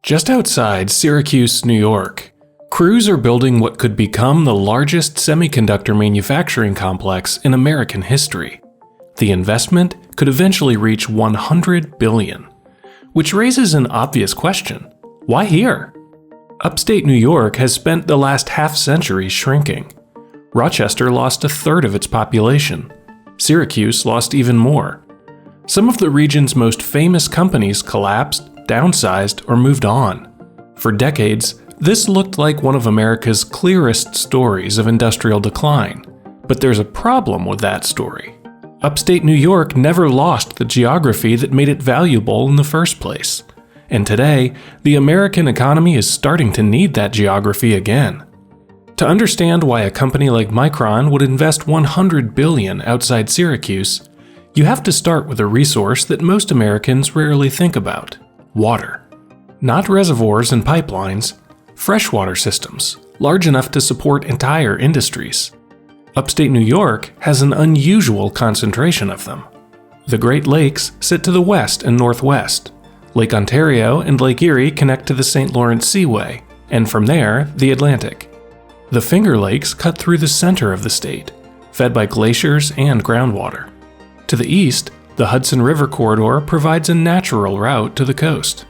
Just outside Syracuse, New York, crews are building what could become the largest semiconductor manufacturing complex in American history. The investment could eventually reach $100 billion, which raises an obvious question. Why here? Upstate New York has spent the last half-century shrinking. Rochester lost a third of its population. Syracuse lost even more. Some of the region's most famous companies collapsed, downsized, or moved on. For decades, this looked like one of America's clearest stories of industrial decline. But there's a problem with that story. Upstate New York never lost the geography that made it valuable in the first place. And today, the American economy is starting to need that geography again. To understand why a company like Micron would invest $100 billion outside Syracuse, you have to start with a resource that most Americans rarely think about: water. Not reservoirs and pipelines, freshwater systems, large enough to support entire industries. Upstate New York has an unusual concentration of them. The Great Lakes sit to the west and northwest. Lake Ontario and Lake Erie connect to the St. Lawrence Seaway, and from there, the Atlantic. The Finger Lakes cut through the center of the state, fed by glaciers and groundwater. To the east, the Hudson River corridor provides a natural route to the coast.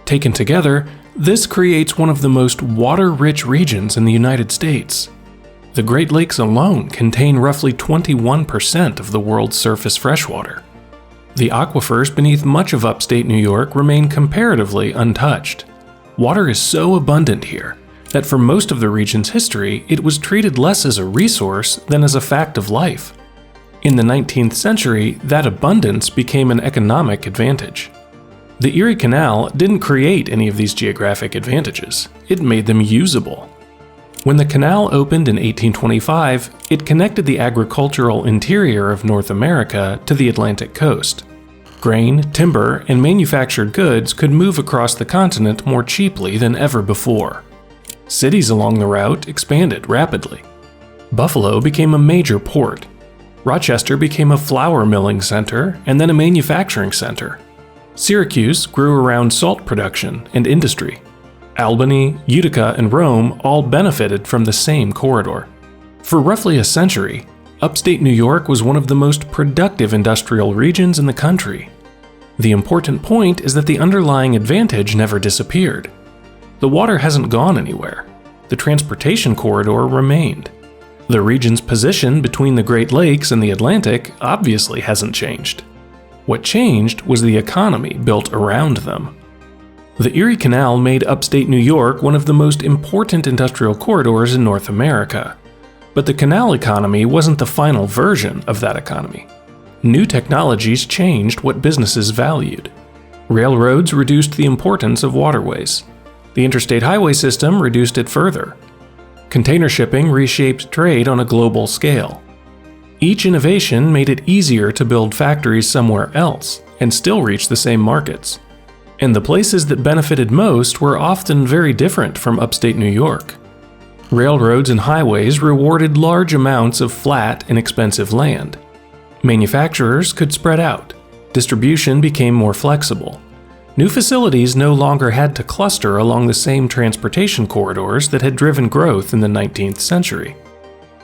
Taken together, this creates one of the most water-rich regions in the United States. The Great Lakes alone contain roughly 21% of the world's surface freshwater. The aquifers beneath much of upstate New York remain comparatively untouched. Water is so abundant here that for most of the region's history, it was treated less as a resource than as a fact of life. In the 19th century, that abundance became an economic advantage. The Erie Canal didn't create any of these geographic advantages. It made them usable. When the canal opened in 1825, it connected the agricultural interior of North America to the Atlantic coast. Grain, timber, and manufactured goods could move across the continent more cheaply than ever before. Cities along the route expanded rapidly. Buffalo became a major port. Rochester became a flour milling center and then a manufacturing center. Syracuse grew around salt production and industry. Albany, Utica, and Rome all benefited from the same corridor. For roughly a century, upstate New York was one of the most productive industrial regions in the country. The important point is that the underlying advantage never disappeared. The water hasn't gone anywhere. The transportation corridor remained. The region's position between the Great Lakes and the Atlantic obviously hasn't changed. What changed was the economy built around them. The Erie Canal made upstate New York one of the most important industrial corridors in North America. But the canal economy wasn't the final version of that economy. New technologies changed what businesses valued. Railroads reduced the importance of waterways. The interstate highway system reduced it further. Container shipping reshaped trade on a global scale. Each innovation made it easier to build factories somewhere else and still reach the same markets. And the places that benefited most were often very different from upstate New York. Railroads and highways rewarded large amounts of flat, inexpensive land. Manufacturers could spread out. Distribution became more flexible. New facilities no longer had to cluster along the same transportation corridors that had driven growth in the 19th century.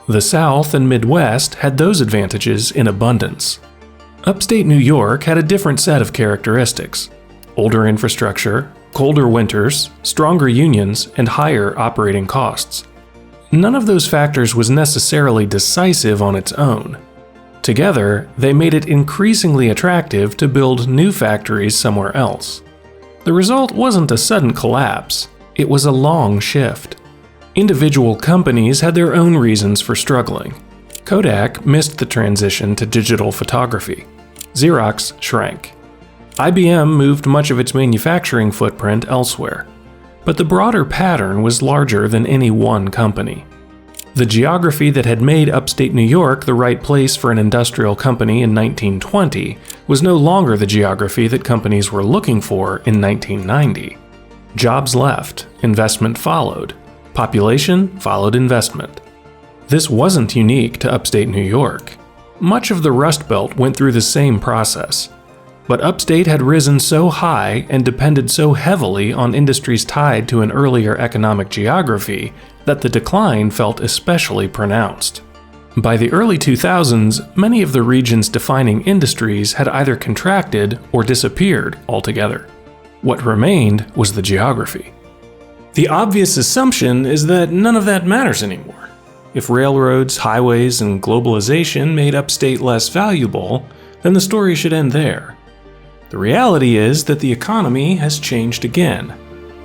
The South and Midwest had those advantages in abundance. Upstate New York had a different set of characteristics: older infrastructure, colder winters, stronger unions, and higher operating costs. None of those factors was necessarily decisive on its own. Together, they made it increasingly attractive to build new factories somewhere else. The result wasn't a sudden collapse, it was a long shift. Individual companies had their own reasons for struggling. Kodak missed the transition to digital photography. Xerox shrank. IBM moved much of its manufacturing footprint elsewhere. But the broader pattern was larger than any one company. The geography that had made upstate New York the right place for an industrial company in 1920 was no longer the geography that companies were looking for in 1990. Jobs left, investment followed, population followed investment. This wasn't unique to upstate New York. Much of the Rust Belt went through the same process. But Upstate had risen so high and depended so heavily on industries tied to an earlier economic geography that the decline felt especially pronounced. By the early 2000s, many of the region's defining industries had either contracted or disappeared altogether. What remained was the geography. The obvious assumption is that none of that matters anymore. If railroads, highways, and globalization made Upstate less valuable, then the story should end there. The reality is that the economy has changed again.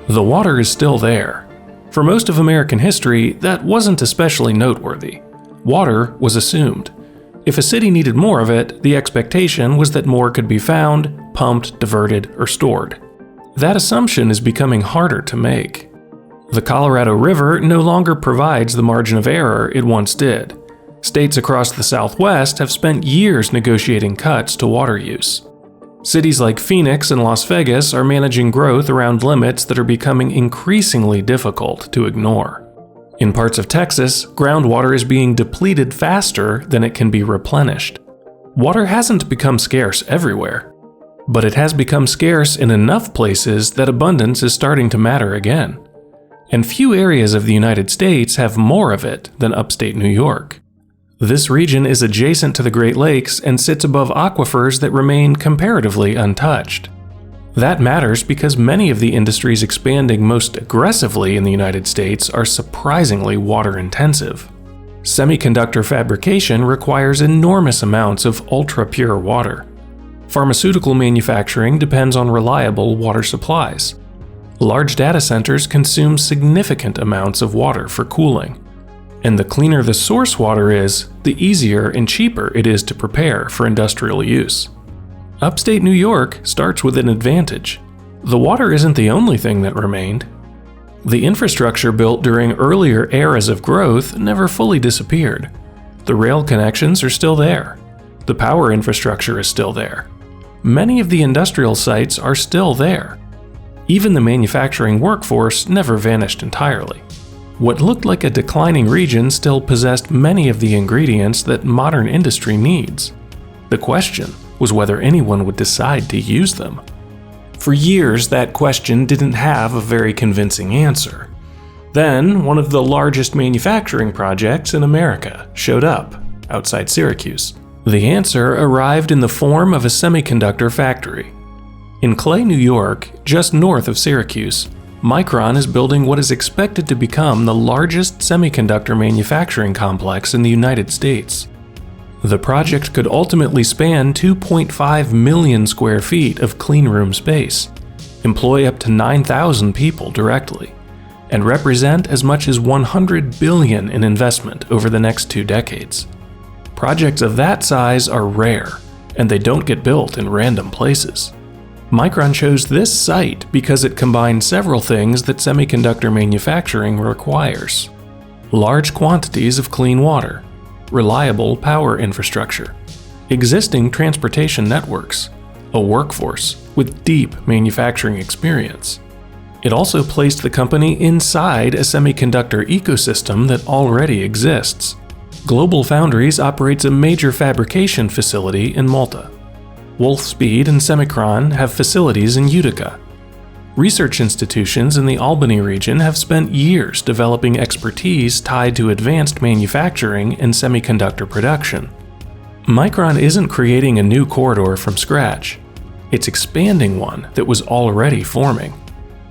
The water is still there. For most of American history, that wasn't especially noteworthy. Water was assumed. If a city needed more of it, the expectation was that more could be found, pumped, diverted, or stored. That assumption is becoming harder to make. The Colorado River no longer provides the margin of error it once did. States across the Southwest have spent years negotiating cuts to water use. Cities like Phoenix and Las Vegas are managing growth around limits that are becoming increasingly difficult to ignore. In parts of Texas, groundwater is being depleted faster than it can be replenished. Water hasn't become scarce everywhere, but it has become scarce in enough places that abundance is starting to matter again. And few areas of the United States have more of it than Upstate New York. This region is adjacent to the Great Lakes and sits above aquifers that remain comparatively untouched. That matters because many of the industries expanding most aggressively in the United States are surprisingly water-intensive. Semiconductor fabrication requires enormous amounts of ultra-pure water. Pharmaceutical manufacturing depends on reliable water supplies. Large data centers consume significant amounts of water for cooling. And the cleaner the source water is, the easier and cheaper it is to prepare for industrial use. Upstate New York starts with an advantage. The water isn't the only thing that remained. The infrastructure built during earlier eras of growth never fully disappeared. The rail connections are still there. The power infrastructure is still there. Many of the industrial sites are still there. Even the manufacturing workforce never vanished entirely. What looked like a declining region still possessed many of the ingredients that modern industry needs. The question was whether anyone would decide to use them. For years, that question didn't have a very convincing answer. Then, one of the largest manufacturing projects in America showed up outside Syracuse. The answer arrived in the form of a semiconductor factory. In Clay, New York, just north of Syracuse, Micron is building what is expected to become the largest semiconductor manufacturing complex in the United States. The project could ultimately span 2.5 million square feet of cleanroom space, employ up to 9,000 people directly, and represent as much as $100 billion in investment over the next 2 decades. Projects of that size are rare, and they don't get built in random places. Micron chose this site because it combined several things that semiconductor manufacturing requires: large quantities of clean water, reliable power infrastructure, existing transportation networks, a workforce with deep manufacturing experience. It also placed the company inside a semiconductor ecosystem that already exists. GlobalFoundries operates a major fabrication facility in Malta. Wolfspeed and Micron have facilities in Utica. Research institutions in the Albany region have spent years developing expertise tied to advanced manufacturing and semiconductor production. Micron isn't creating a new corridor from scratch. It's expanding one that was already forming.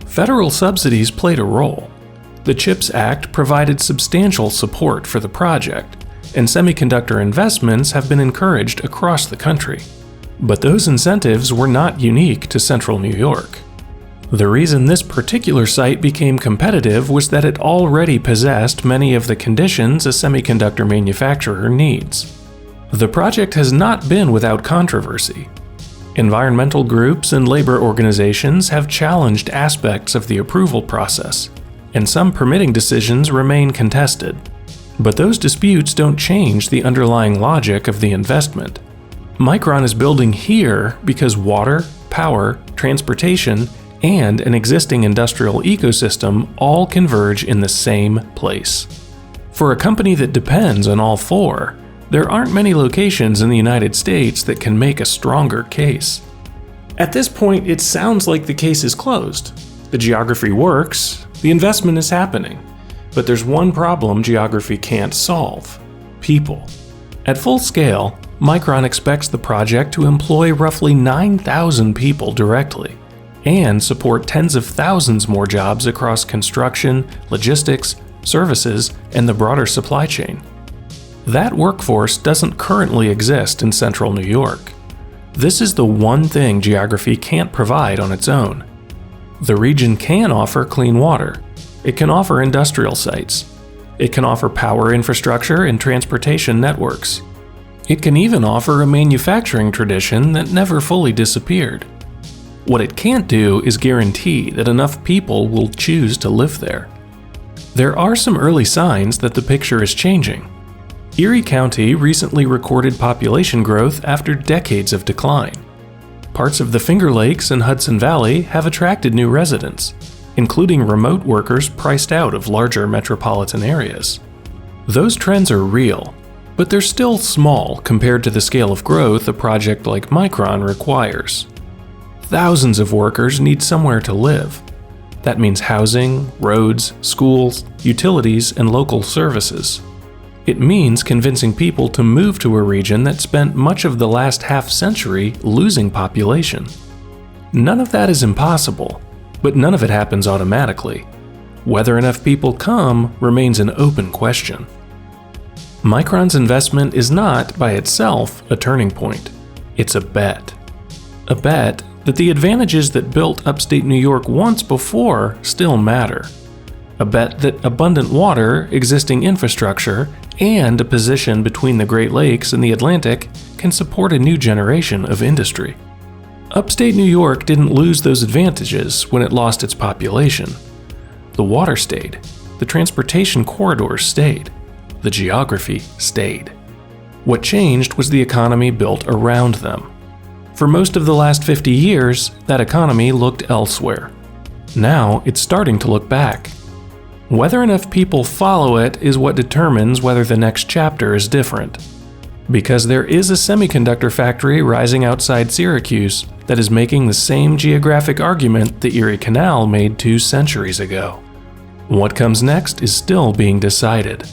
Federal subsidies played a role. The CHIPS Act provided substantial support for the project, and semiconductor investments have been encouraged across the country. But those incentives were not unique to central New York. The reason this particular site became competitive was that it already possessed many of the conditions a semiconductor manufacturer needs. The project has not been without controversy. Environmental groups and labor organizations have challenged aspects of the approval process, and some permitting decisions remain contested. But those disputes don't change the underlying logic of the investment. Micron is building here because water, power, transportation, and an existing industrial ecosystem all converge in the same place. For a company that depends on all four, there aren't many locations in the United States that can make a stronger case. At this point, it sounds like the case is closed. The geography works, the investment is happening. But there's one problem geography can't solve: people. At full scale, Micron expects the project to employ roughly 9,000 people directly and support tens of thousands more jobs across construction, logistics, services, and the broader supply chain. That workforce doesn't currently exist in central New York. This is the one thing geography can't provide on its own. The region can offer clean water. It can offer industrial sites. It can offer power infrastructure and transportation networks. It can even offer a manufacturing tradition that never fully disappeared. What it can't do is guarantee that enough people will choose to live there. There are some early signs that the picture is changing. Erie County recently recorded population growth after decades of decline. Parts of the Finger Lakes and Hudson Valley have attracted new residents, including remote workers priced out of larger metropolitan areas. Those trends are real, but they're still small compared to the scale of growth a project like Micron requires. Thousands of workers need somewhere to live. That means housing, roads, schools, utilities, and local services. It means convincing people to move to a region that spent much of the last half-century losing population. None of that is impossible, but none of it happens automatically. Whether enough people come remains an open question. Micron's investment is not, by itself, a turning point. It's a bet. A bet that the advantages that built upstate New York once before still matter. A bet that abundant water, existing infrastructure, and a position between the Great Lakes and the Atlantic can support a new generation of industry. Upstate New York didn't lose those advantages when it lost its population. The water stayed, the transportation corridors stayed, the geography stayed. What changed was the economy built around them. For most of the last 50 years, that economy looked elsewhere. Now it's starting to look back. Whether enough people follow it is what determines whether the next chapter is different. Because there is a semiconductor factory rising outside Syracuse that is making the same geographic argument the Erie Canal made 2 centuries ago. What comes next is still being decided.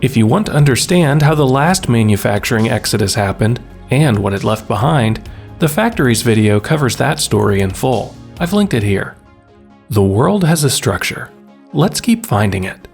If you want to understand how the last manufacturing exodus happened and what it left behind, the Factories video covers that story in full. I've linked it here. The world has a structure. Let's keep finding it.